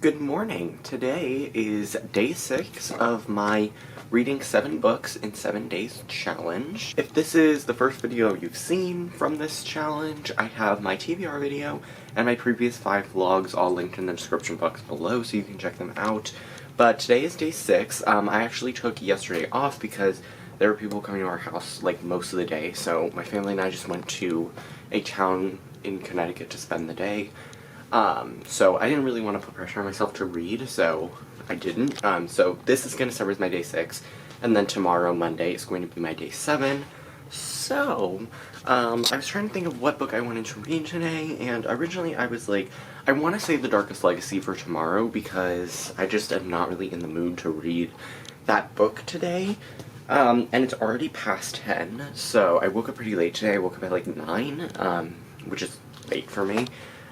Good morning. Today is day 6 of my reading 7 books in 7 days challenge. If this is the first video you've seen from this challenge, I have my TBR video and my previous 5 vlogs all linked in the description box below so you can check them out. But today is day 6. I actually took yesterday off because there were people coming to our house like most of the day, so my family and I just went to a town in Connecticut to spend the day. So I didn't really want to put pressure on myself to read, so I didn't. So this is going to serve as my day 6, and then tomorrow, Monday, is going to be my day 7. So, I was trying to think of what book I wanted to read today, and originally I was like, I want to save The Darkest Legacy for tomorrow because I just am not really in the mood to read that book today. And it's already past 10, so I woke up pretty late today. I woke up at like 9, which is late for me.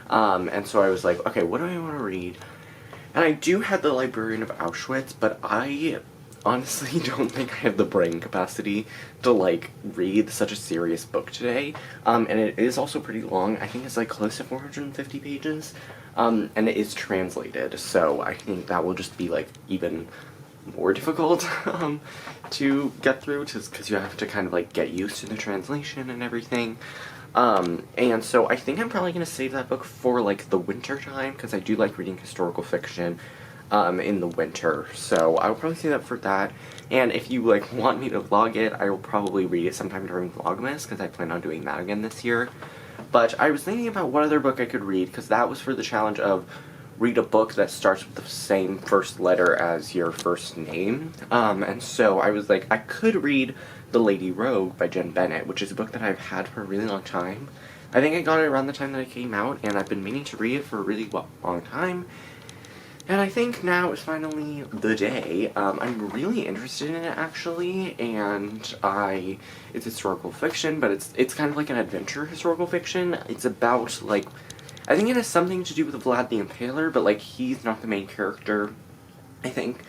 And so I was like, okay, what do I want to read? And I do have The Librarian of Auschwitz, but I honestly don't think I have the brain capacity to, like, read such a serious book today. And it is also pretty long. I think it's, like, close to 450 pages. And it is translated, so I think that will just be, like, even more difficult, to get through, because you have to kind of, like, get used to the translation and everything. And so I think I'm probably going to save that book for, like, the winter time, because I do like reading historical fiction, in the winter. So I will probably save that for that. And if you, like, want me to vlog it, I will probably read it sometime during Vlogmas, because I plan on doing that again this year. But I was thinking about what other book I could read, because that was for the challenge of read a book that starts with the same first letter as your first name. And so I was like, I could read The Lady Rogue by Jenn Bennett, which is a book that I've had for a really long time. I think I got it around the time that it came out, and I've been meaning to read it for a really long time. And I think now is finally the day. I'm really interested in it, actually, and it's historical fiction, but it's kind of like an adventure historical fiction. It's about, like, I think it has something to do with Vlad the Impaler, but, like, he's not the main character. I think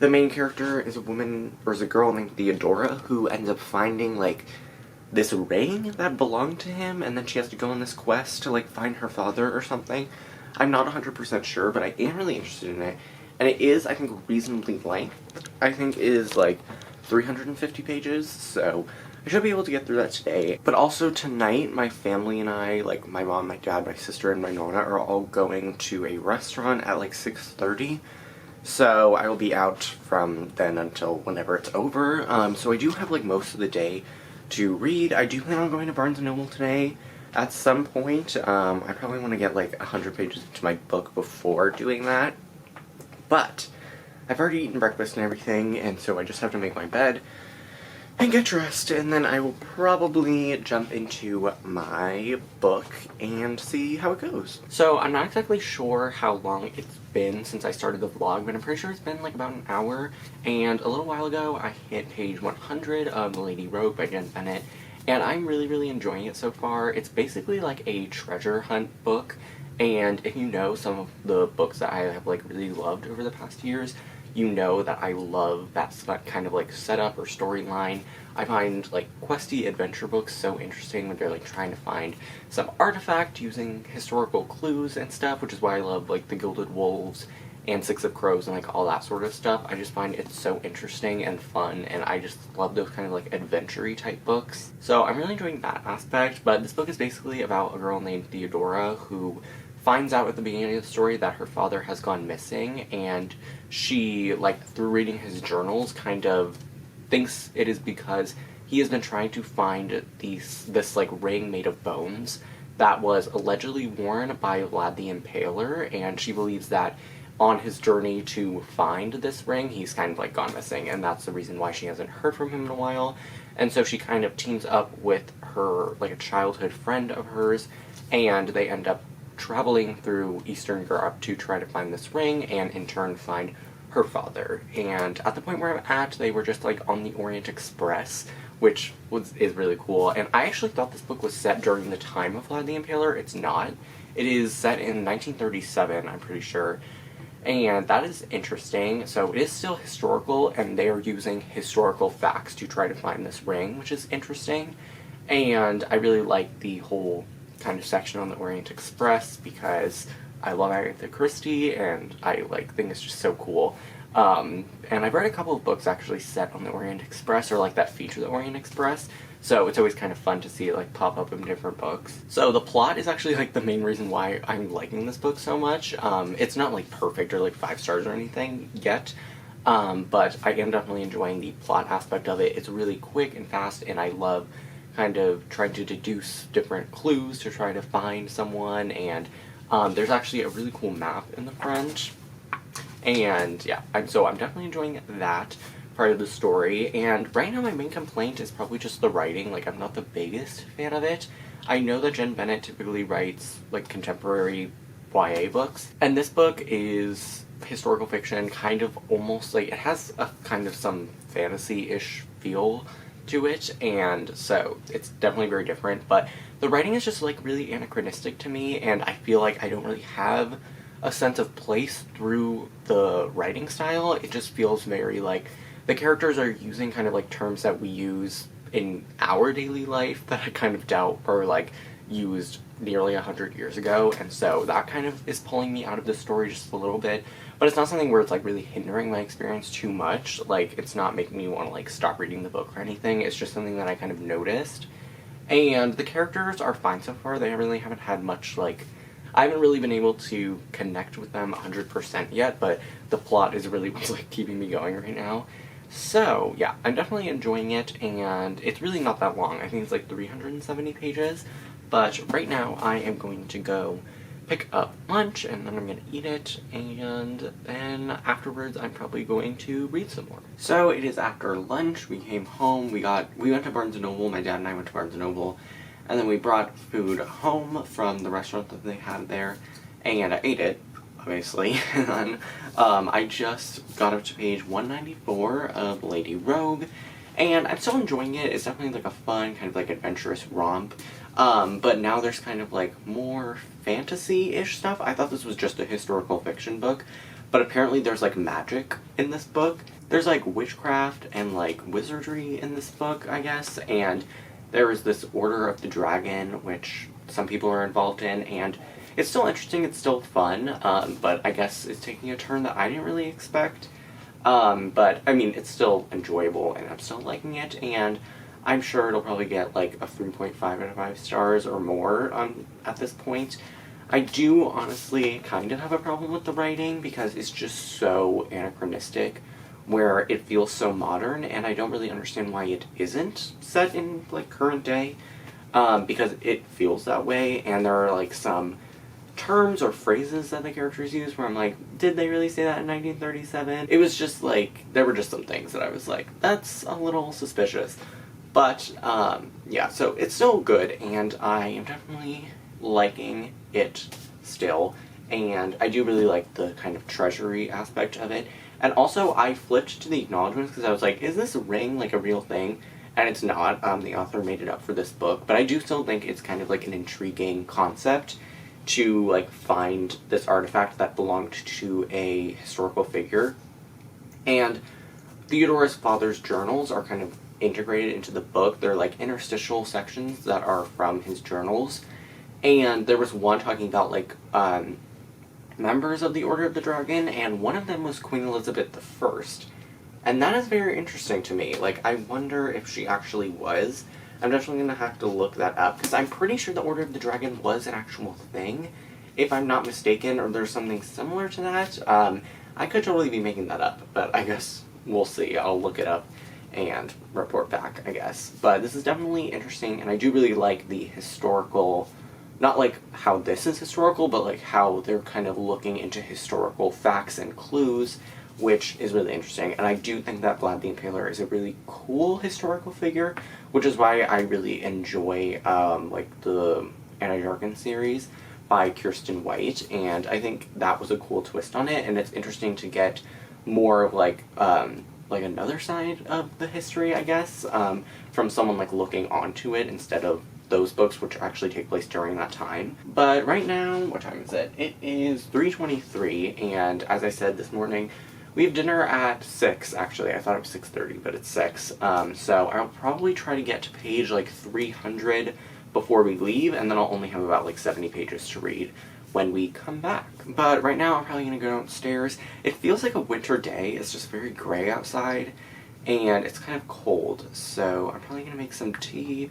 the main character is a woman, or is a girl named Theodora, who ends up finding, like, this ring that belonged to him, and then she has to go on this quest to, like, find her father or something. I'm not 100% sure, but I am really interested in it. And it is, I think, reasonably length. I think it is, like, 350 pages, so I should be able to get through that today. But also tonight, my family and I, like my mom, my dad, my sister, and my nonna are all going to a restaurant at like 6:30. So I will be out from then until whenever it's over. So I do have like most of the day to read. I do plan on going to Barnes & Noble today at some point. I probably want to get like 100 pages into my book before doing that. But I've already eaten breakfast and everything, and so I just have to make my bed and get dressed, and then I will probably jump into my book and see how it goes. So I'm not exactly sure how long it's been since I started the vlog, but I'm pretty sure it's been like about an hour, and a little while ago I hit page 100 of The Lady Rogue by Jenn Bennett, and I'm really enjoying it so far. It's basically like a treasure hunt book, and if you know some of the books that I have like really loved over the past years, you know that I love that kind of like setup or storyline. I find like questy adventure books so interesting when they're like trying to find some artifact using historical clues and stuff, which is why I love like The Gilded Wolves and Six of Crows and like all that sort of stuff. I just find it so interesting and fun, and I just love those kind of like adventure-y type books. So I'm really enjoying that aspect, but this book is basically about a girl named Theodora who finds out at the beginning of the story that her father has gone missing, and she, like, through reading his journals, kind of thinks it is because he has been trying to find this like, ring made of bones that was allegedly worn by Vlad the Impaler, and she believes that on his journey to find this ring, he's kind of, like, gone missing, and that's the reason why she hasn't heard from him in a while. And so she kind of teams up with her, like, a childhood friend of hers, and they end up traveling through Eastern Europe to try to find this ring and in turn find her father. And at the point where I'm at, they were just like on the Orient Express, which is really cool. And I actually thought this book was set during the time of Vlad the Impaler. It's not. It is set in 1937, I'm pretty sure. And that is interesting. So it is still historical, and they are using historical facts to try to find this ring, which is interesting. And I really like the whole kind of section on the Orient Express because I love Agatha Christie, and I think it's just so cool. And I've read a couple of books actually set on the Orient Express, or that feature the Orient Express, so it's always kind of fun to see it pop up in different books. So the plot is actually the main reason why I'm liking this book so much. It's not perfect or 5 stars or anything yet, but I am definitely enjoying the plot aspect of it. It's really quick and fast, and I love kind of trying to deduce different clues to try to find someone, and there's actually a really cool map in the front. And yeah, I'm definitely enjoying that part of the story. And right now my main complaint is probably just the writing. I'm not the biggest fan of it. I know that Jenn Bennett typically writes contemporary YA books, and this book is historical fiction, kind of almost it has a kind of some fantasy-ish feel to it, and so it's definitely very different, but the writing is just really anachronistic to me, and I feel I don't really have a sense of place through the writing style. It just feels very the characters are using kind of terms that we use in our daily life that I kind of doubt are used nearly 100 years ago, and so that kind of is pulling me out of the story just a little bit. But it's not something where it's really hindering my experience too much. It's not making me want to stop reading the book or anything. It's just something that I kind of noticed. And the characters are fine so far. They really haven't had much I haven't really been able to connect with them 100% yet, but the plot is really what's keeping me going right now. So yeah, I'm definitely enjoying it, and it's really not that long. I think it's 370 pages, but right now I am going to go pick up lunch, and then I'm going to eat it, and then afterwards I'm probably going to read some more. So it is after lunch, we came home, we went to Barnes & Noble, my dad and I went to Barnes & Noble, and then we brought food home from the restaurant that they had there, and I ate it, obviously, and then I just got up to page 194 of Lady Rogue, and I'm still enjoying it. It's definitely a fun, kind of adventurous romp, but now there's kind of more fantasy-ish stuff. I thought this was just a historical fiction book, but apparently there's magic in this book. There's witchcraft and wizardry in this book, I guess, and there is this Order of the Dragon, which some people are involved in, and it's still interesting, it's still fun, but I guess it's taking a turn that I didn't really expect. But, I mean, it's still enjoyable, and I'm still liking it, and I'm sure it'll probably get, a 3.5 out of 5 stars or more at this point. I do, honestly, kind of have a problem with the writing, because it's just so anachronistic, where it feels so modern, and I don't really understand why it isn't set in, current day, because it feels that way, and there are, some terms or phrases that the characters use where I'm did they really say that in 1937? It was just, there were just some things that I was that's a little suspicious. But, yeah, so it's still good, and I am definitely liking it still, and I do really like the kind of treasury aspect of it. And also, I flipped to the acknowledgements because I was is this ring a real thing? And it's not. The author made it up for this book, but I do still think it's kind of an intriguing concept to find this artifact that belonged to a historical figure. And Theodore's father's journals are kind of integrated into the book. They're interstitial sections that are from his journals. And there was one talking about members of the Order of the Dragon, and one of them was Queen Elizabeth I. And that is very interesting to me. I wonder if she actually was. I'm definitely going to have to look that up, because I'm pretty sure the Order of the Dragon was an actual thing, if I'm not mistaken, or there's something similar to that. I could totally be making that up, but I guess we'll see. I'll look it up and report back, I guess. But this is definitely interesting, and I do really like the historical, not how this is historical, but how they're kind of looking into historical facts and clues, which is really interesting. And I do think that Vlad the Impaler is a really cool historical figure, which is why I really enjoy the Anna Jarkin series by Kirsten White, and I think that was a cool twist on it, and it's interesting to get more of another side of the history, I guess, from someone looking onto it instead of those books which actually take place during that time. But right now, what time is it? It is 3:23, and as I said this morning, we have dinner at 6, actually. I thought it was 6:30, but it's 6. So I'll probably try to get to page 300 before we leave, and then I'll only have about 70 pages to read, when we come back. But right now I'm probably gonna go downstairs. It feels like a winter day. It's just very gray outside and it's kind of cold, so I'm probably gonna make some tea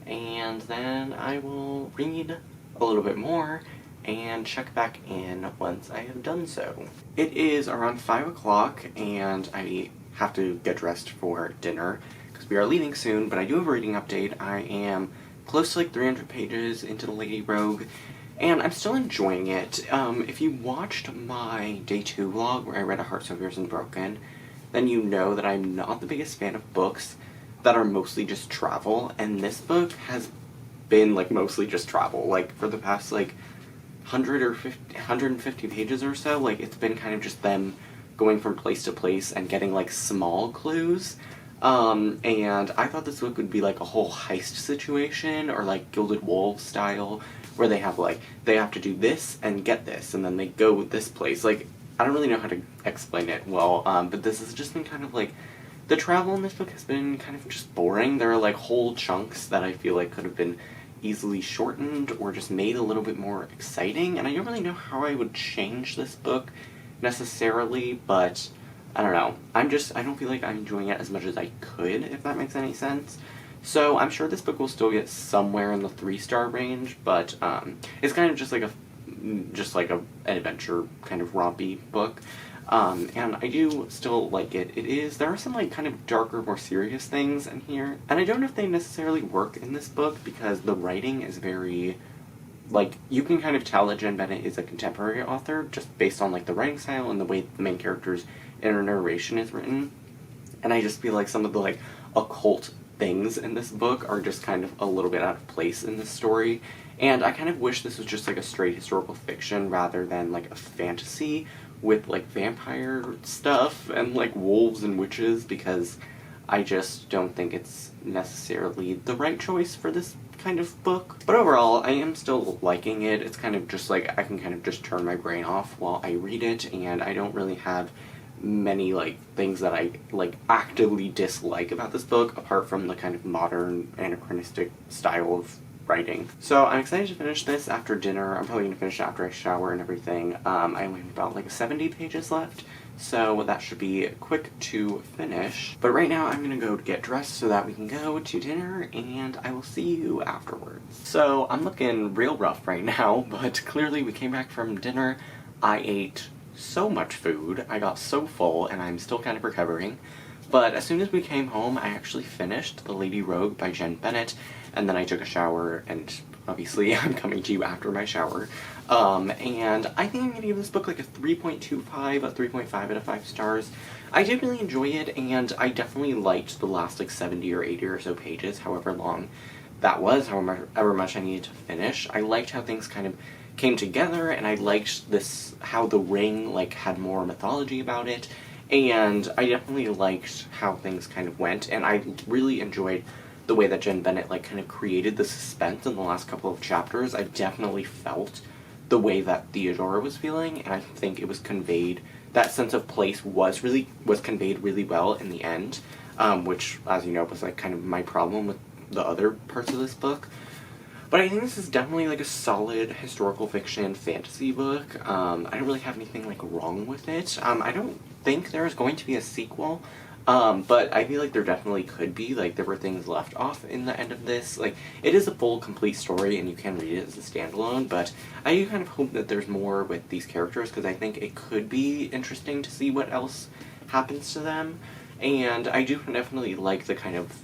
and then I will read a little bit more and check back in once I have done so. It is around 5 o'clock and I have to get dressed for dinner because we are leaving soon, but I do have a reading update. I am close to like 300 pages into the Lady Rogue and I'm still enjoying it. If you watched my day 2 vlog where I read A Heart So Fierce and Broken, then you know that I'm not the biggest fan of books that are mostly just travel, and this book has been like mostly just travel. Like for the past like 150 pages or so, like it's been kind of just them going from place to place and getting like small clues. And I thought this book would be like a whole heist situation or like Gilded Wolves style where they have like, they have to do this and get this and then they go this place. Like, I don't really know how to explain it well, but this has just been kind of like, the travel in this book has been kind of just boring. There are like whole chunks that I feel like could have been easily shortened or just made a little bit more exciting, and I don't really know how I would change this book necessarily, but I don't know. I don't feel like I'm enjoying it as much as I could, if that makes any sense. So I'm sure this book will still get somewhere in the 3-star range, but it's kind of just like an adventure kind of rompy book. And I do still like it. There are some like kind of darker, more serious things in here, and I don't know if they necessarily work in this book because the writing is very, like, you can kind of tell that Jenn Bennett is a contemporary author just based on like the writing style and the way the main character's inner narration is written, and I just feel like some of the like occult things in this book are just kind of a little bit out of place in this story, and I kind of wish this was just like a straight historical fiction rather than like a fantasy with like vampire stuff and like wolves and witches, because I just don't think it's necessarily the right choice for this kind of book. But overall, I am still liking it. It's kind of just like I can kind of just turn my brain off while I read it, and I don't really have many like things that I like actively dislike about this book apart from the kind of modern anachronistic style of writing. So I'm excited to finish this after dinner. I'm probably going to finish it after I shower and everything. I only have about like 70 pages left, so that should be quick to finish. But right now I'm going to go get dressed so that we can go to dinner, and I will see you afterwards. So I'm looking real rough right now, but clearly we came back from dinner. I ate so much food. I got so full, and I'm still kind of recovering. But as soon as we came home, I actually finished The Lady Rogue by Jenn Bennett, and then I took a shower, and obviously I'm coming to you after my shower. And I think I'm going to give this book like a 3.25, a 3.5 out of 5 stars. I did really enjoy it, and I definitely liked the last like 70 or 80 or so pages, however long that was, however much I needed to finish. I liked how things kind of came together, and I liked this, how the ring like had more mythology about it, and I definitely liked how things kind of went, and I really enjoyed the way that Jenn Bennett like kind of created the suspense in the last couple of chapters. I definitely felt the way that Theodora was feeling, and I think it was conveyed, that sense of place was conveyed really well in the end, which, as you know, was like kind of my problem with the other parts of this book. But I think this is definitely like a solid historical fiction fantasy book. I don't really have anything like wrong with it. I don't think there's going to be a sequel. But I feel like there definitely could be. Like, there were things left off in the end of this. Like, it is a full, complete story, and you can read it as a standalone, but I do kind of hope that there's more with these characters, because I think it could be interesting to see what else happens to them. And I do definitely like the kind of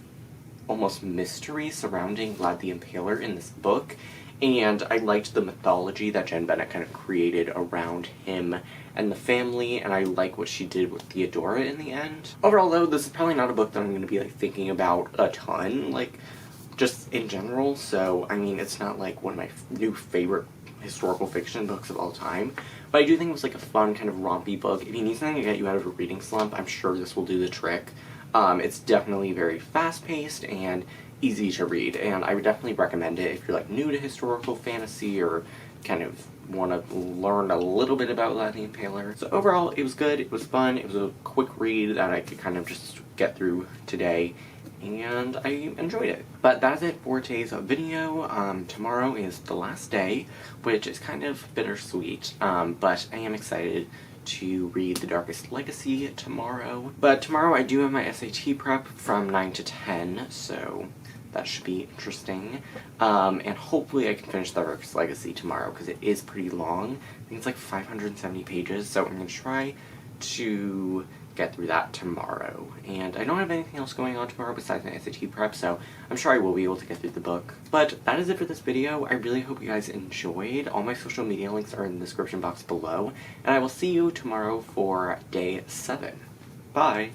almost mystery surrounding Vlad the Impaler in this book, and I liked the mythology that Jenn Bennett kind of created around him and the family, and I like what she did with Theodora in the end. Overall, though, this is probably not a book that I'm going to be like thinking about a ton, like, just in general, so, I mean, it's not like one of my new favorite historical fiction books of all time, but I do think it was like a fun kind of rompy book. If you need something to get you out of a reading slump, I'm sure this will do the trick. It's definitely very fast-paced and easy to read, and I would definitely recommend it if you're like new to historical fantasy or kind of want to learn a little bit about Vlad the Impaler. So overall, it was good, it was fun, it was a quick read that I could kind of just get through today, and I enjoyed it. But that's it for today's video. Tomorrow is the last day, which is kind of bittersweet, but I am excited to read The Darkest Legacy tomorrow. But tomorrow I do have my SAT prep from 9 to 10, so that should be interesting. And hopefully I can finish The Darkest Legacy tomorrow, because it is pretty long. I think it's like 570 pages, so I'm going to try to get through that tomorrow. And I don't have anything else going on tomorrow besides my SAT prep, so I'm sure I will be able to get through the book. But that is it for this video. I really hope you guys enjoyed. All my social media links are in the description box below, and I will see you tomorrow for day 7. Bye!